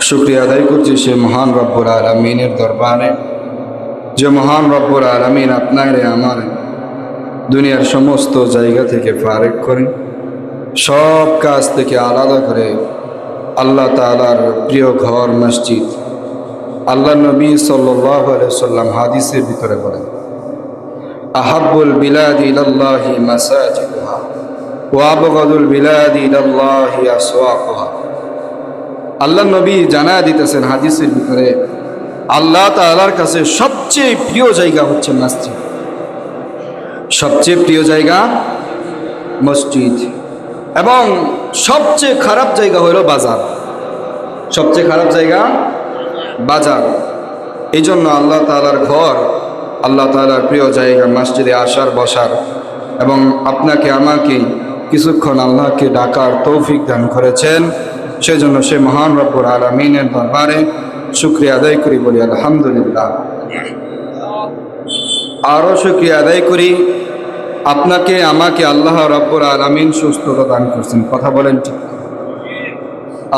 শুকরিয়া আদায় করছি সে মহান রব্বুল আলমিনের দরবারে, যে মহান রব্বুল আলমিন আপনারে আমার দুনিয়ার সমস্ত জায়গা থেকে ফারেক করে, সব কাজ থেকে আলাদা করে আল্লাহ তাআলার প্রিয় ঘর মসজিদ, আল্লাহ নবী সাল্লাল্লাহু আলাইহি সাল্লাম হাদিসের ভিতরে বলেন, আহাব্বুল বিলাদি ইলাল্লাহি মাসাজিদুহা ওয়া আবগাদুল বিলাদি ইলাল্লাহি আসওয়াকুহা। আল্লাহ নবী জানায় দিতেছেন হাদিসের ভিতরে, আল্লাহ তাআলার কাছে সবচেয়ে প্রিয় জায়গা হচ্ছে মসজিদ, সবচেয়ে প্রিয় জায়গা মসজিদ, এবং সবচেয়ে খারাপ জায়গা হলো বাজার, সবচেয়ে খারাপ জায়গা বাজার। এই জন্য আল্লাহ তাআলার ঘর, আল্লাহ তাআলার প্রিয় জায়গা মসজিদে আসার বসার এবং আপনাকে আমাকে কিছুক্ষণ আল্লাহকে ডাকার তৌফিক দান করেছেন, সেজন্য সে মহান রব্বুল আলামিনের দরবারে শুকরিয়া আদায় করি, বলি আলহামদুলিল্লাহ। আরও শুকরিয়া আদায় করি আপনাকে আমাকে আল্লাহ রব্বুল আলামিন সুস্থতা দান করছেন। কথা বলেন ঠিক?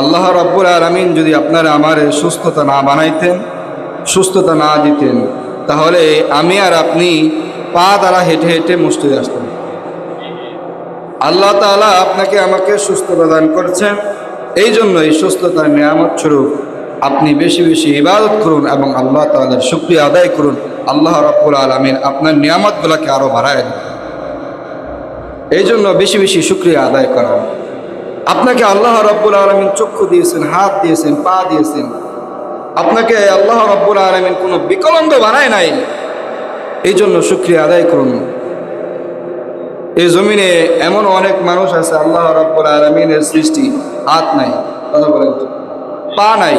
আল্লাহ রব্বুল আলামিন যদি আপনারা আমার সুস্থতা না বানাইতেন, সুস্থতা না দিতেন, তাহলে আমি আর আপনি পা দ্বারা হেঁটে হেঁটে মসজিদে আসতাম। আল্লাহ তাআলা আপনাকে আমাকে সুস্থতা দান করছেন, এই জন্য এই সুস্থতার নিয়ামত স্বরূপ আপনি বেশি বেশি ইবাদত করুন এবং আল্লাহ তাআলার শুকরিয়া আদায় করুন। আল্লাহ রাব্বুল আলামিন আপনার নিয়ামতগুলোকে আরও বাড়ায় দেন, এই জন্য বেশি বেশি শুকরিয়া আদায় করা। আপনাকে আল্লাহ রাব্বুল আলামিন চক্ষু দিয়েছেন, হাত দিয়েছেন, পা দিয়েছেন, আপনাকে আল্লাহ রাব্বুল আলামিন কোনো বিকলাঙ্গ বানায় নাই, এই জন্য শুকরিয়া আদায় করুন। এই জমিনে এমন অনেক মানুষ আছে আল্লাহ রাব্বুল আলামিনের সৃষ্টি, হাত নাই, কথা বলেন, পা নাই,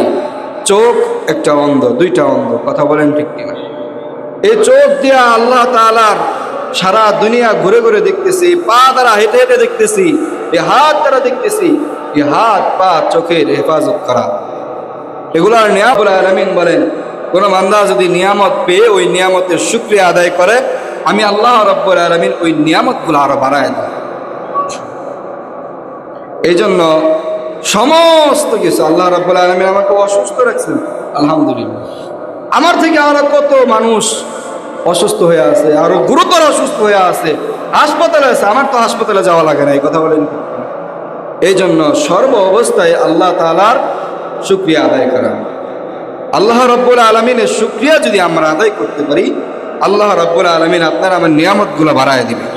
চোখ একটা অন্ধ, দুইটা অন্ধ, কথা বলেন ঠিক কিনা? এই চোখ দিয়া আল্লাহ তাআলার সারা দুনিয়া ঘুরে ঘুরে দেখতেছি, পা দ্বারা হেঁটে হেঁটে দেখতেছি, এই হাত দ্বারা দেখতেছি, এই হাত পা চোখের হেফাজত করা, এগুলার নিয়ামত আলামিন বলেন, কোন বান্দা যদি নিয়ামত পেয়ে ওই নিয়ামতের শুকরিয়া আদায় করে, আমি আল্লাহ রাব্বুল আলামিন ওই নিয়ামতগুলো আরো বাড়ায় দেয়। এই জন্য সমস্ত কিছু আল্লাহ রাব্বুল আলামিন আমাকে অসুস্থ রাখছেন, আলহামদুলিল্লাহ। আমার থেকে আরো কত মানুষ অসুস্থ হয়ে আছে, আরো গুরুতর অসুস্থ হয়ে আছে, হাসপাতালে আছে, আমার তো হাসপাতালে যাওয়া লাগে না, এই কথা বলেন। এই জন্য সর্ব অবস্থায় আল্লাহ তাআলার শুকরিয়া আদায় করা। আল্লাহ রাব্বুল আলামিনের শুকরিয়া যদি আমরা আদায় করতে পারি, আল্লাহ রাব্বুল আলামিন আপনার আমার নিয়ামতগুলো বাড়ায় দিবেন।